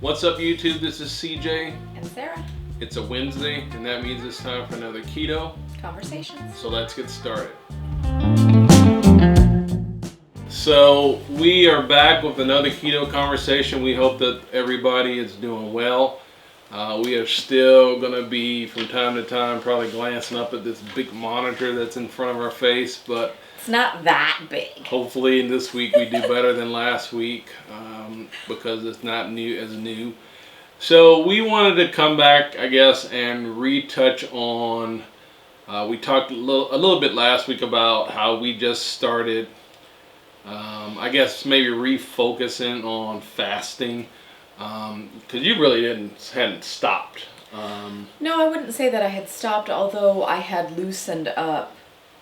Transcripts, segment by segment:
What's up, YouTube? This is CJ. And Sarah. It's a Wednesday, and that means it's time for another Keto Conversation. So let's get started. So we are back with another Keto Conversation. We hope that everybody is doing well. We are still going to be, from time to time, probably glancing up at this big monitor that's in front of our face, but it's not that big. Hopefully this week we do better than last week because it's not new. So we wanted to come back, I guess, and retouch on, we talked a little bit last week about how we just started, I guess maybe refocusing on fasting, because you really hadn't stopped. No, I wouldn't say that I had stopped, although I had loosened up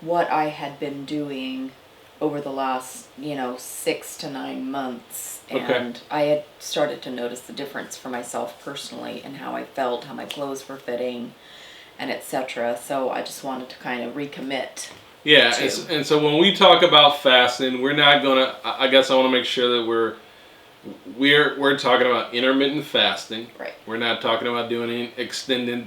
what I had been doing over the last, 6 to 9 months. And I had started to notice the difference for myself personally and how I felt, how my clothes were fitting, and etc. So I just wanted to kind of recommit. Yeah, and so when we talk about fasting, we're not gonna. I guess I want to make sure that we're talking about intermittent fasting. Right. We're not talking about doing any extended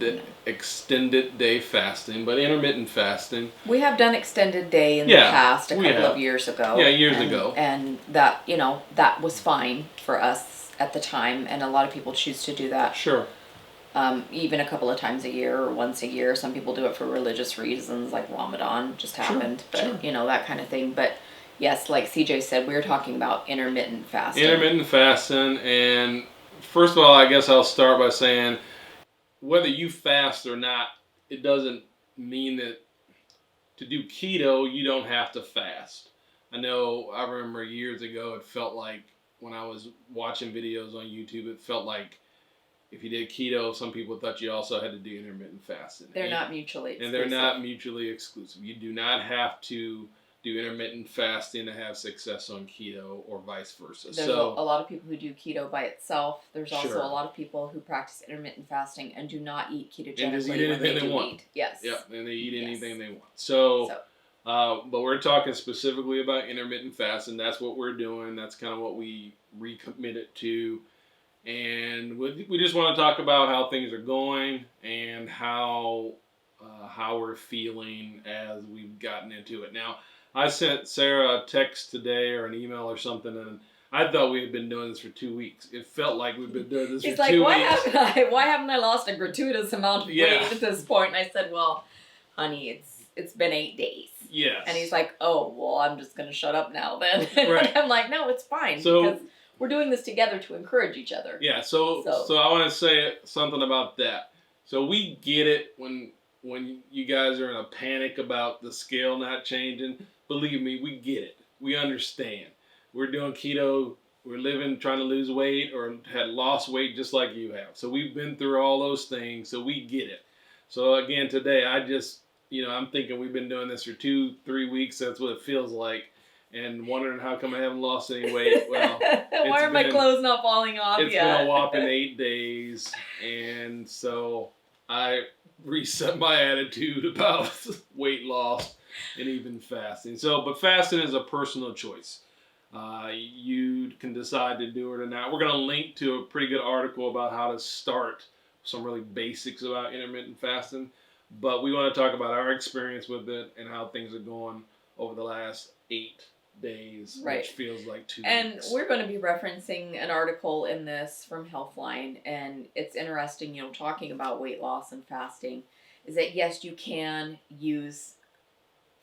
day fasting, but intermittent fasting. We have done extended day in the past a couple of years ago. Yeah, years ago. And that, that was fine for us at the time, and a lot of people choose to do that. Sure. Even a couple of times a year or once a year. Some people do it for religious reasons, like Ramadan just happened, but that kind of thing. But yes, like CJ said, we were talking about intermittent fasting. Intermittent fasting, and first of all, I guess I'll start by saying, whether you fast or not, it doesn't mean that to do keto, you don't have to fast. I remember years ago, it felt like when I was watching videos on YouTube, it felt like if you did keto, some people thought you also had to do intermittent fasting. They're not mutually exclusive. And they're not mutually exclusive. You do not have to do intermittent fasting to have success on keto or vice versa. There's a lot of people who do keto by itself. There's also a lot of people who practice intermittent fasting and do not eat ketogenically. And just eat anything they want. Yes. Yeah, and they eat anything they want. But we're talking specifically about intermittent fasting. That's what we're doing. That's kind of what we recommitted to. And we just want to talk about how things are going and how we're feeling as we've gotten into it. Now, I sent Sarah a text today or an email or something, and I thought we had been doing this for 2 weeks. It felt like we've been doing this for 2 weeks. Why haven't I lost a gratuitous amount of weight at this point? And I said, well, honey, it's been 8 days. Yes. And he's like, oh, well, I'm just going to shut up now then. Right. And I'm like, no, it's fine. Because we're doing this together to encourage each other. Yeah, so I want to say something about that. So we get it when you guys are in a panic about the scale not changing. Believe me, we get it. We understand. We're doing keto. We're trying to lose weight or had lost weight just like you have. So we've been through all those things. So we get it. So again, today I just, I'm thinking we've been doing this for 2-3 weeks. That's what it feels like. And wondering how come I haven't lost any weight. Well, why are my clothes not falling off yet? It's been a whopping 8 days. And so I reset my attitude about weight loss and even fasting. But fasting is a personal choice. You can decide to do it or not. We're going to link to a pretty good article about how to start some really basics about intermittent fasting. But we want to talk about our experience with it and how things are going over the last 8 days, which feels like 2 weeks. And we're going to be referencing an article in this from Healthline, and it's interesting, talking about weight loss and fasting, is that yes, you can use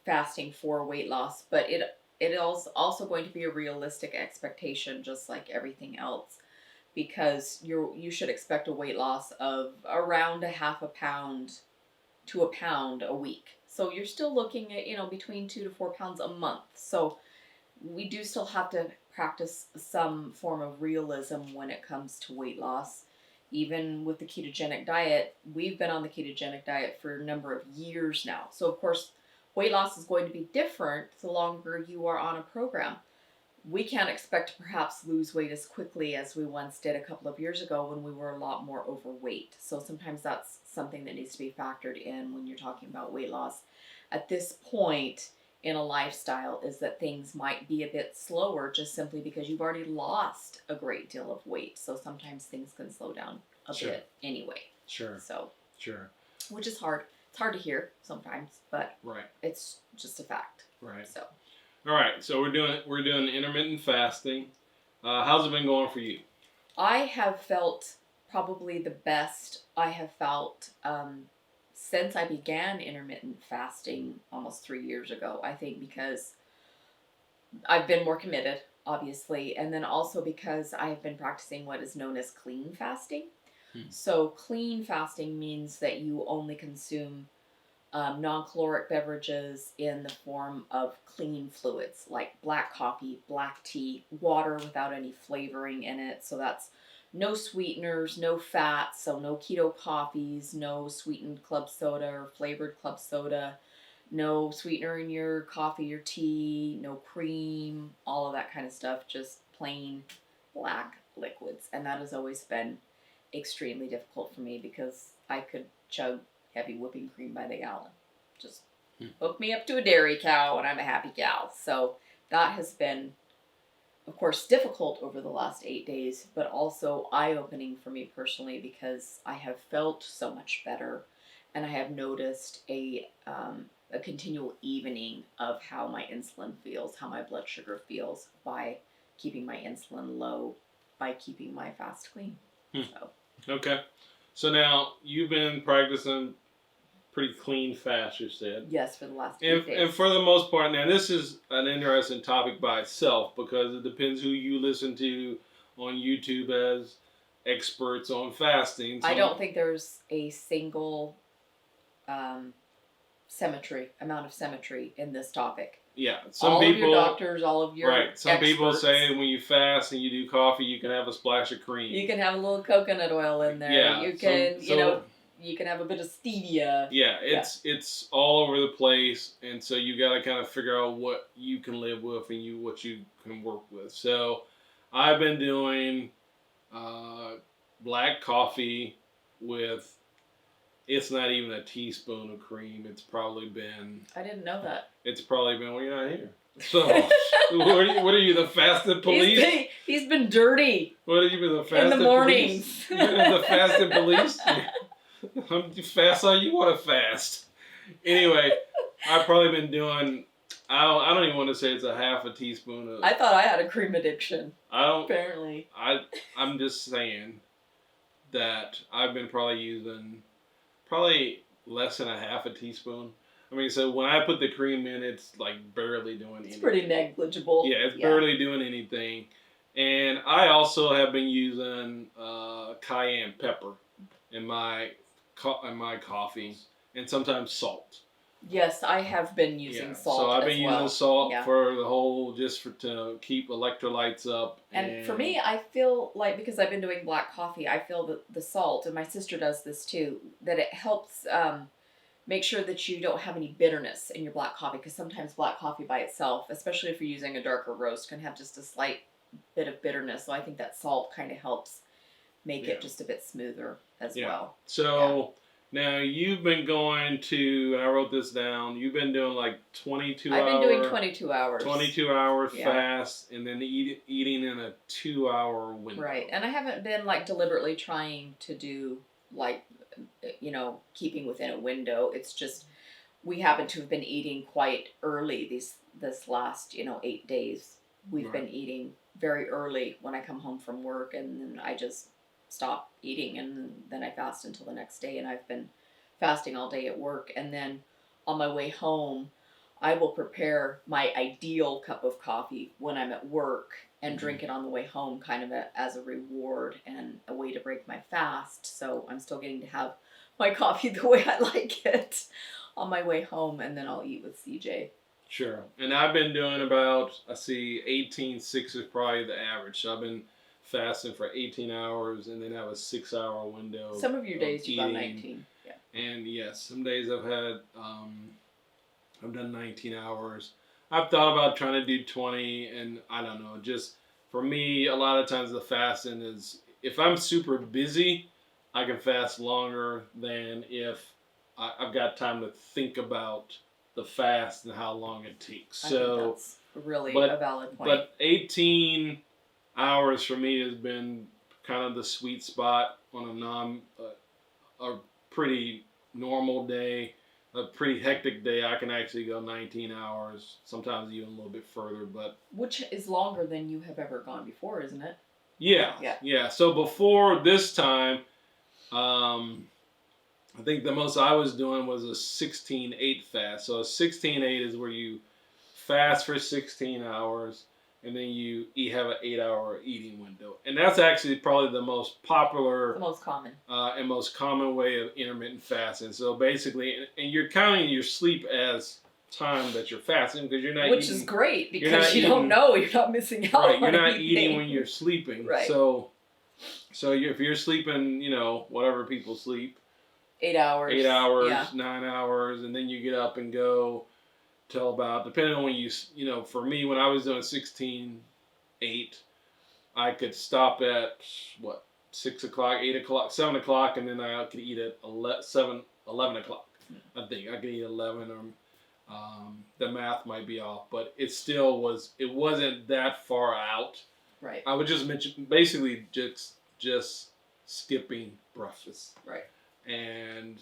fasting for weight loss, but it is also going to be a realistic expectation, just like everything else, because you should expect a weight loss of around a half a pound to a pound a week. So you're still looking at, between 2 to 4 pounds a month. So we do still have to practice some form of realism when it comes to weight loss. Even with the ketogenic diet, we've been on the ketogenic diet for a number of years now. So of course, weight loss is going to be different the longer you are on a program. We can't expect to perhaps lose weight as quickly as we once did a couple of years ago when we were a lot more overweight. So sometimes that's something that needs to be factored in when you're talking about weight loss. At this point, in a lifestyle is that things might be a bit slower just simply because you've already lost a great deal of weight. So sometimes things can slow down a bit anyway. Sure. So, Sure. which is hard. It's hard to hear sometimes, but right. It's just a fact. Right. So. All right. So we're doing intermittent fasting. How's it been going for you? I have felt probably the best I have felt since I began intermittent fasting almost 3 years ago. I think because I've been more committed, obviously, and then also because I have been practicing what is known as clean fasting. So clean fasting means that you only consume non-caloric beverages in the form of clean fluids like black coffee, black tea, water without any flavoring in it. So that's no sweeteners, no fats, so no keto coffees, no sweetened club soda or flavored club soda, no sweetener in your coffee or tea, no cream, all of that kind of stuff, just plain black liquids. And that has always been extremely difficult for me because I could chug heavy whipping cream by the gallon. Just hook me up to a dairy cow and I'm a happy cow. So that has been, of course, difficult over the last 8 days, but also eye-opening for me personally because I have felt so much better and I have noticed a continual evening of how my insulin feels, how my blood sugar feels by keeping my insulin low, by keeping my fast clean. So. Okay. So now you've been practicing pretty clean fast, you said. Yes, for the last 8 days. And for the most part, now this is an interesting topic by itself because it depends who you listen to on YouTube as experts on fasting. So I don't think there's a single amount of symmetry in this topic. Yeah, all of your doctors, all of your right. Some experts, people say when you fast and you do coffee, you can have a splash of cream. You can have a little coconut oil in there. Yeah, you can, you can have a bit of stevia. Yeah, it's all over the place, and so you got to kind of figure out what you can live with and what you can work with. So, I've been doing black coffee with. It's not even a teaspoon of cream. It's probably been. I didn't know that. It's probably been. Well, you're not here. So, what are you, the fasted police? He's been dirty. What are you, the fasted in the mornings? Police? The fasted police? You fast all you want to fast. Anyway, I've probably been doing. I don't even want to say it's a half a teaspoon of. I thought I had a cream addiction. I don't. Apparently. I'm just saying that I've been probably using less than a half a teaspoon. I mean, so when I put the cream in, it's like barely doing anything. It's pretty negligible. Yeah, it's barely doing anything. And I also have been using cayenne pepper in my coffee, and sometimes salt. Yes, I have been using salt. So I've been using salt for the whole, to keep electrolytes up. And for me, I feel like, because I've been doing black coffee, I feel that the salt, and my sister does this too, that it helps make sure that you don't have any bitterness in your black coffee, because sometimes black coffee by itself, especially if you're using a darker roast, can have just a slight bit of bitterness. So I think that salt kind of helps make it just a bit smoother as well. So now you've been going to, and I wrote this down, you've been doing like 22 hours. I've been doing 22 hours. 22 hours fast, and then eating in a 2-hour window. Right. And I haven't been like deliberately trying to do like, keeping within a window. It's just, we happen to have been eating quite early this last, 8 days. We've been eating very early when I come home from work, and then I just stop eating, and then I fast until the next day, and I've been fasting all day at work. And then on my way home, I will prepare my ideal cup of coffee when I'm at work and drink it on the way home, kind of as a reward and a way to break my fast. So I'm still getting to have my coffee the way I like it on my way home, and then I'll eat with CJ. Sure. And I've been doing about, 18.6 is probably the average. So I've been fasting for 18 hours and then have a 6-hour window. Some of your days you've done 19. Yeah. And yes, some days I've had, I've done 19 hours. I've thought about trying to do 20, and I don't know. Just for me, a lot of times the fasting is, if I'm super busy, I can fast longer than if I've got time to think about the fast and how long it takes. I So, think that's really but a valid point. but 18 hours for me has been kind of the sweet spot on a pretty normal day. A pretty hectic day, I can actually go 19 hours, sometimes even a little bit further. But which is longer than you have ever gone before, isn't it? yeah. So before this time, I think the most I was doing was a 16-8 fast. So a 16-8 is where you fast for 16 hours and then you have an 8-hour eating window. And that's actually probably the most popular, The most common. And most common way of intermittent fasting. So basically, and you're counting your sleep as time that you're fasting because you're not Which eating, is great because you don't know, you're not missing out right, on you're not anything. eating when you're sleeping. Right. So if you're sleeping, whatever people sleep, 8 hours. 8 hours, Yeah. 9 hours, and then you get up and go till about, depending on when for me, when I was doing 16-8, I could stop at, 6 o'clock, 8 o'clock, 7 o'clock, and then I could eat at 11 o'clock. I think I could eat 11, or the math might be off, but it wasn't that far out. Right. I would just mention, basically just skipping breakfast. Right. And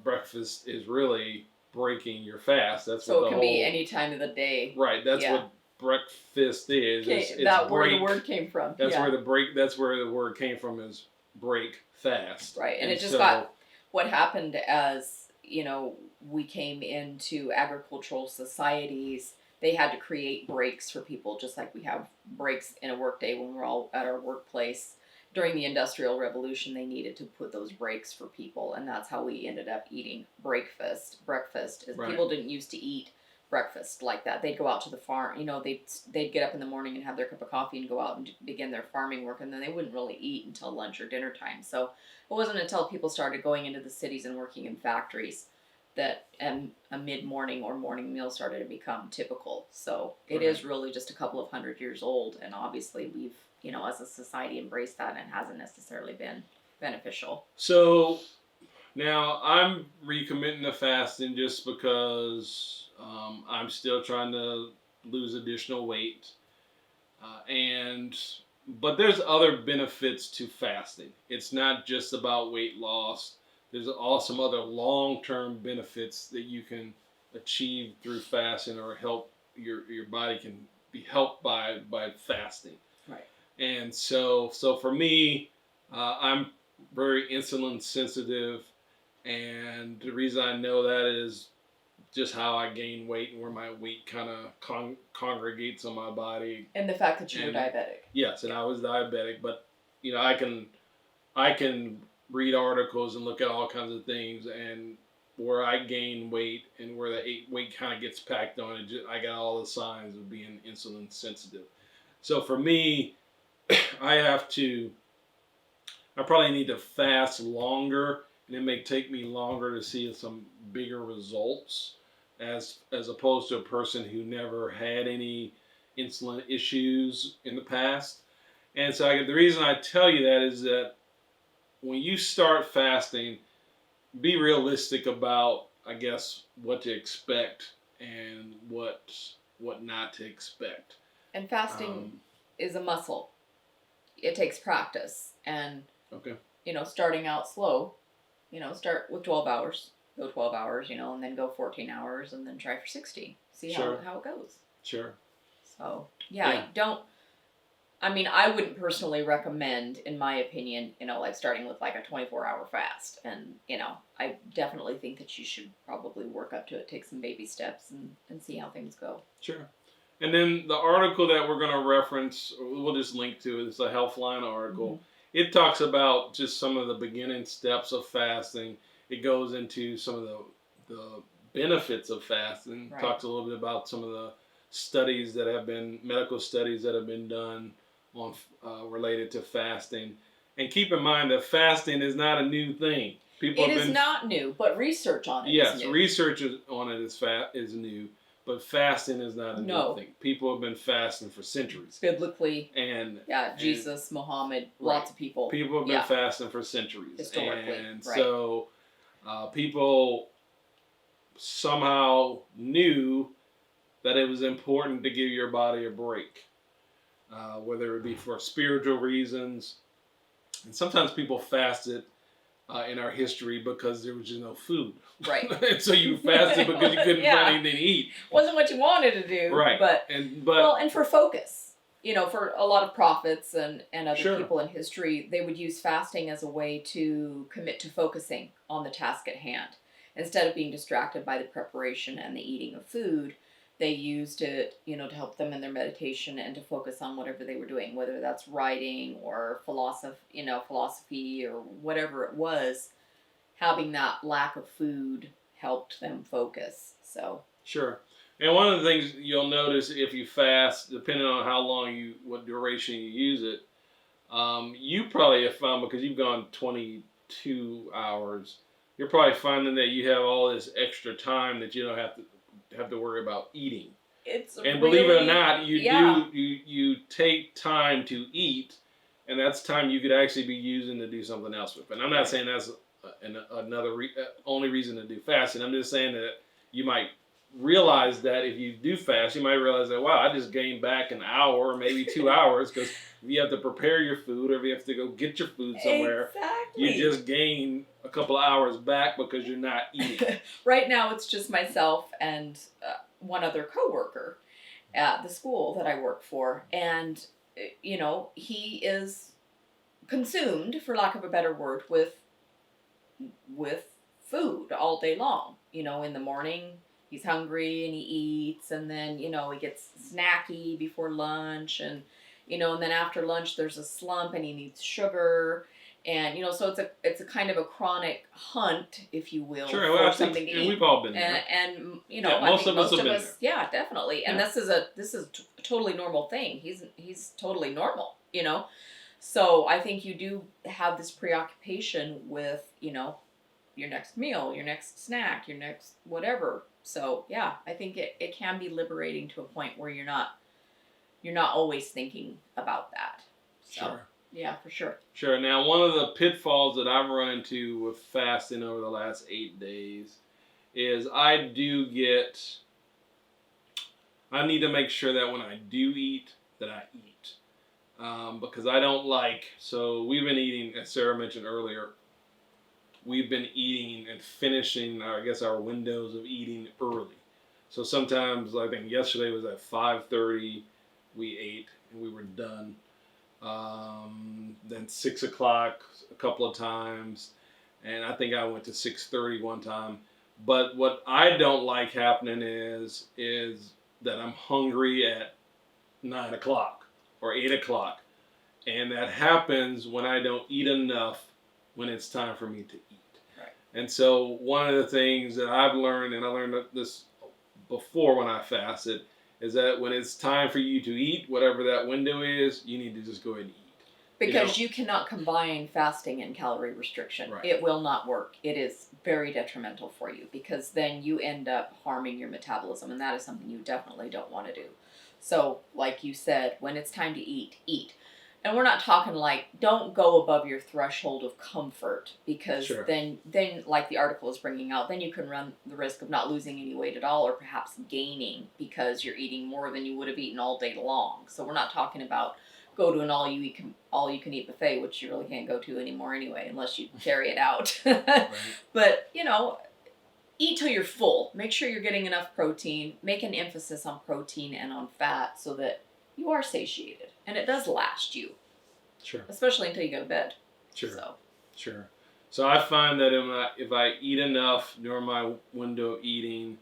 breakfast is really breaking your fast. That's so what it can be any time of the day. Right. That's what breakfast is. That's where the word came from. That's where the word came from, is break fast. Right. And it just got what happened as we came into agricultural societies. They had to create breaks for people, just like we have breaks in a workday when we're all at our workplace. During the Industrial Revolution, they needed to put those breaks for people, and that's how we ended up eating breakfast. Breakfast is people didn't used to eat breakfast like that. They'd go out to the farm. They'd get up in the morning and have their cup of coffee and go out and begin their farming work, and then they wouldn't really eat until lunch or dinner time. So it wasn't until people started going into the cities and working in factories that a mid-morning or morning meal started to become typical. So it is really just a couple of 100 years old, and obviously we've as a society embraced that, and it hasn't necessarily been beneficial. So now I'm recommitting to fasting just because I'm still trying to lose additional weight, but there's other benefits to fasting. It's not just about weight loss. There's also some other long-term benefits that you can achieve through fasting, or help your body can be helped by fasting. Right. And so for me, I'm very insulin sensitive, and the reason I know that is just how I gain weight and where my weight kind of congregates on my body. And the fact that you were diabetic. Yes, and I was diabetic, but I can read articles and look at all kinds of things, and where I gain weight and where the weight kind of gets packed on it, I got all the signs of being insulin sensitive. So for me, I probably need to fast longer, and it may take me longer to see some bigger results as opposed to a person who never had any insulin issues in the past. And so the reason I tell you that is that when you start fasting, be realistic about, I guess, what to expect and what not to expect. And fasting is a muscle. It takes practice, and starting out slow, start with 12 hours, go 12 hours, and then go 14 hours, and then try for 16. See how it goes. Sure. So I wouldn't personally recommend, in my opinion, starting with like a 24-hour fast, and I definitely think that you should probably work up to it, take some baby steps, and see how things go. Sure. And then the article that we're going to reference, we'll just link to, is a Healthline article. Mm-hmm. It talks about just some of the beginning steps of fasting. It goes into some of the benefits of fasting. Right. Talks a little bit about some of the medical studies that have been done on related to fasting. And keep in mind that fasting is not a new thing. It is not new, but research on it is new. Yes, research on it is new. But fasting is not a new thing. People have been fasting for centuries. Biblically. Jesus, Muhammad, lots of people. People have been fasting for centuries. Historically. And so people somehow knew that it was important to give your body a break, whether it be for spiritual reasons. And sometimes people fasted in our history because there was just no food. Right. And so you fasted because you couldn't find anything to eat. Wasn't what you wanted to do. Right. But Well, and for focus. For a lot of prophets and other Sure. people in history, they would use fasting as a way to commit to focusing on the task at hand. Instead of being distracted by the preparation and the eating of food, they used it, to help them in their meditation and to focus on whatever they were doing, whether that's writing or philosophy or whatever it was. Having that lack of food helped them focus. So Sure. And one of the things you'll notice if you fast, depending on how long what duration you use it, you probably have found, because you've gone 22 hours, you're probably finding that you have all this extra time that you don't have to worry about eating. And believe it or not, you take time to eat, and that's time you could actually be using to do something else with. And I'm not saying that's only reason to do fasting. I'm just saying that you might realize that if you do fast, you might realize that, wow, I just gained back an hour or maybe 2 hours, because if you have to prepare your food or if you have to go get your food somewhere, you just gain a couple of hours back because you're not eating. Right now it's just myself and one other coworker at the school that I work for, and he is consumed, for lack of a better word, with food all day long. In the morning he's hungry and he eats, and then he gets snacky before lunch, and and then after lunch there's a slump and he needs sugar, and so it's a kind of a chronic hunt, if you will, sure, for something to eat. And we've all been there. And most of us have been there. Yeah, definitely. And this is a totally normal thing. He's totally normal, So I think you do have this preoccupation with your next meal, your next snack, your next whatever. So yeah, I think it can be liberating to a point where you're not always thinking about that. So, sure. Yeah, for sure. Sure. Now, one of the pitfalls that I've run into with fasting over the last 8 days is I need to make sure that when I do eat, that I eat. Because I don't so we've been eating, as Sarah mentioned earlier, we've been eating and finishing, our windows of eating early. So sometimes, I think yesterday was at 5:30, we ate and we were done. Then 6 o'clock a couple of times, and I think I went to 6:30 one time. But what I don't like happening is that I'm hungry at 9 o'clock or 8 o'clock, and that happens when I don't eat enough when it's time for me to eat. Right. And so one of the things that I've learned, and I learned this before when I fasted, is that when it's time for you to eat, whatever that window is, you need to just go ahead and eat. Because you cannot combine fasting and calorie restriction. Right. It will not work. It is very detrimental for you, because then you end up harming your metabolism, and that is something you definitely don't want to do. So, like you said, when it's time to eat, eat. And we're not talking don't go above your threshold of comfort, because Sure. then like the article is bringing out, then you can run the risk of not losing any weight at all, or perhaps gaining, because you're eating more than you would have eaten all day long. So we're not talking about go to an all you can eat buffet, which you really can't go to anymore anyway, unless you carry it out. Right. But eat till you're full. Make sure you're getting enough protein. Make an emphasis on protein and on fat so that you are satiated, and it does last you. Sure. Especially until you go to bed. Sure. Sure. So I find that if I eat enough during my window of eating,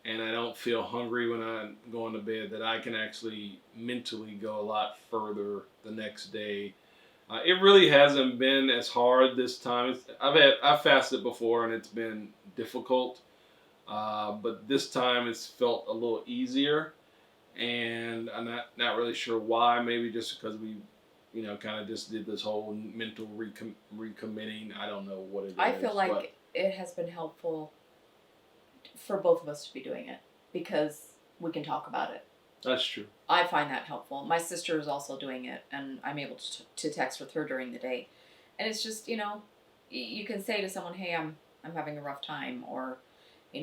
and I don't feel hungry when I'm going to bed, that I can actually mentally go a lot further the next day. It really hasn't been as hard this time. I've fasted before and it's been difficult, but this time it's felt a little easier, and I'm not really sure why. Maybe just because we, kind of just did this whole mental recommitting. I don't know what it is. I feel like it has been helpful for both of us to be doing it, because we can talk about it. That's true. I find that helpful. My sister is also doing it, and I'm able to text with her during the day. And it's just, you can say to someone, hey, I'm having a rough time, or,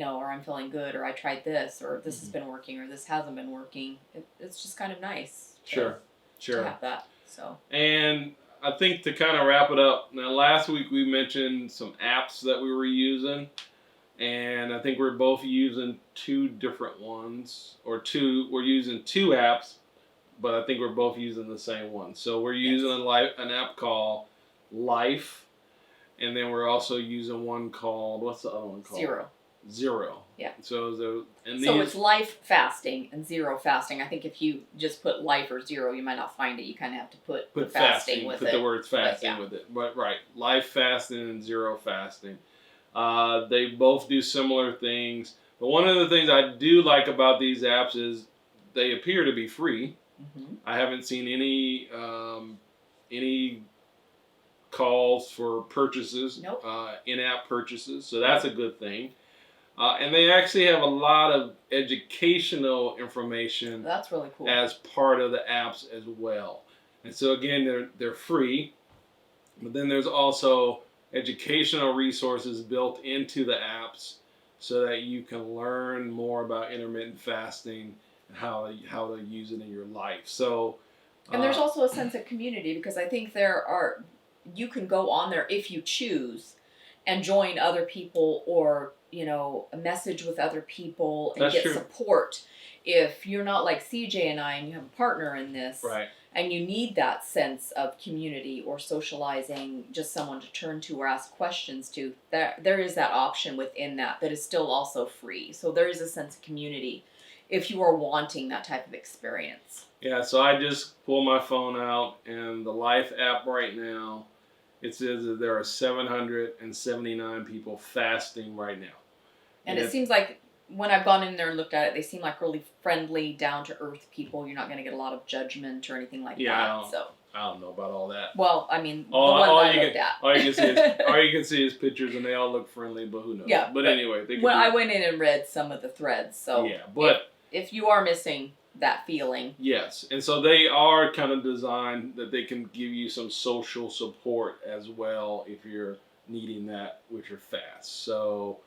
or I'm feeling good, or I tried this, or this has been working, or this hasn't been working. It's just kind of nice. Sure. To have that. So. And I think to kind of wrap it up, now last week we mentioned some apps that we were using, and I think we're both using two different ones, we're using two apps, but I think we're both using the same one. So we're using an app called Life, and then we're also using one called, what's the other one called? Zero. Yeah. So it's Life Fasting and Zero Fasting. I think if you just put Life or Zero, you might not find it. You kind of have to put fasting with it. Put the words fasting with it. But right, Life Fasting and Zero Fasting. They both do similar things. But one of the things I do like about these apps is they appear to be free. Mm-hmm. I haven't seen any calls for purchases, nope. In-app purchases. So that's a good thing. And they actually have a lot of educational information. That's really cool. As part of the apps as well. And so again, they're free, but then there's also educational resources built into the apps so that you can learn more about intermittent fasting and how to use it in your life. So, and there's also a sense of community, because I think you can go on there if you choose and join other people, or message with other people and get support. If you're not like CJ and I, and you have a partner in this, right, and you need that sense of community or socializing, just someone to turn to or ask questions to, there is that option within that is still also free. So there is a sense of community if you are wanting that type of experience. Yeah, so I just pulled my phone out, and the Life app right now, it says that there are 779 people fasting right now. And it seems like when I've gone in there and looked at it, they seem like really friendly, down-to-earth people. You're not going to get a lot of judgment or anything like that. I don't know about all that. Well, I mean, the ones I looked at. All you can see is pictures, and they all look friendly, but who knows? Yeah. But anyway. I went in and read some of the threads, so yeah, but if you are missing that feeling. Yes, and so they are kind of designed that they can give you some social support as well if you're needing that with your fast. So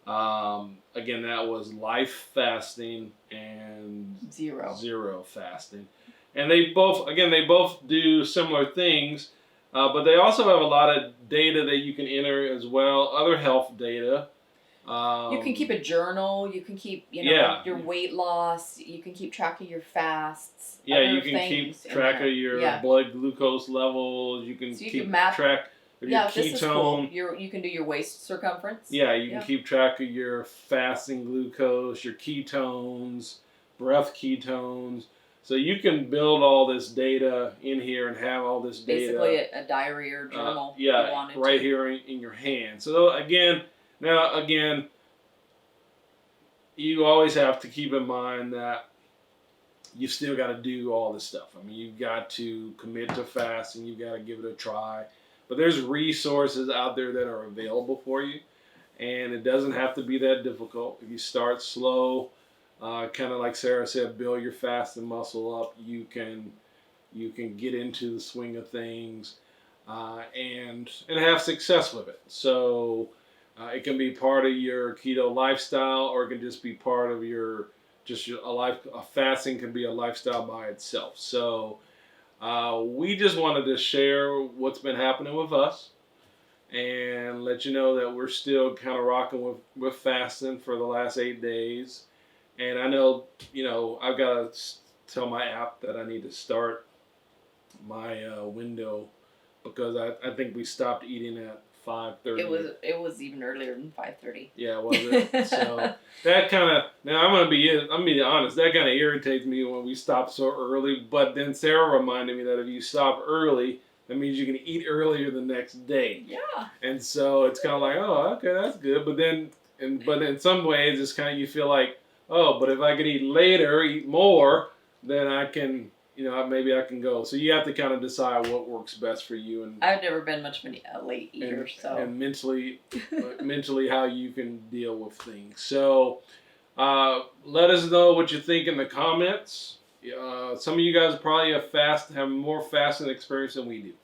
again, that was Life Fasting and Zero Fasting, and they both do similar things, but they also have a lot of data that you can enter as well, other health data. You can keep a journal. You can keep, your weight loss. You can keep track of your fasts. Yeah, you can keep track of your blood glucose levels. You can keep track of your ketone. This is cool. You can do your waist circumference. Yeah, you can keep track of your fasting glucose, your ketones, breath ketones. So you can build all this data in here and have all this data. Basically a diary or journal. Right here in your hand. So again, you always have to keep in mind that you still got to do all this stuff. I mean, you've got to commit to fasting. You've got to give it a try. But there's resources out there that are available for you, and it doesn't have to be that difficult. If you start slow, kind of like Sarah said, build your fasting muscle up. You can get into the swing of things and have success with it. So. It can be part of your keto lifestyle, or it can just be part of your fasting can be a lifestyle by itself. So we just wanted to share what's been happening with us and let you know that we're still kind of rocking with fasting for the last 8 days. And I know, I've got to tell my app that I need to start my window, because I think we stopped eating at 5:30. It was even earlier than 5:30. Yeah, was it? So that kind of, now I'm gonna be honest, that kind of irritates me when we stop so early. But then Sarah reminded me that if you stop early, that means you can eat earlier the next day. Yeah. And so it's kind of like, oh, okay, that's good. But then in some ways, it's kind of, you feel like, oh, but if I could eat more, then I can. Maybe I can go. So you have to kind of decide what works best for you. And I've never been much of a late eater, and mentally how you can deal with things. So let us know what you think in the comments. Some of you guys probably have more fasting experience than we do.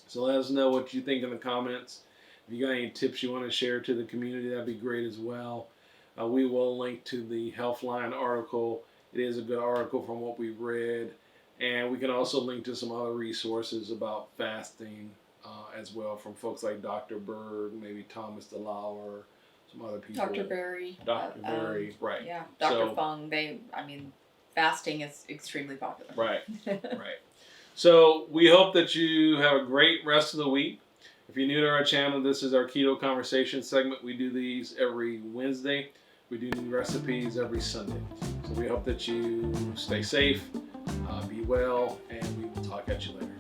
So let us know what you think in the comments. If you got any tips you want to share to the community, that'd be great as well. We will link to the Healthline article. It is a good article from what we read. And we can also link to some other resources about fasting as well from folks like Dr. Berg, maybe Thomas DeLauer, some other people. Dr. Berry. Dr. Berry, right. Yeah, Dr. So, Fung. Fasting is extremely popular. Right, right. So we hope that you have a great rest of the week. If you're new to our channel, this is our Keto Conversation segment. We do these every Wednesday. We do new recipes every Sunday. So we hope that you stay safe, be well, and we will talk at you later.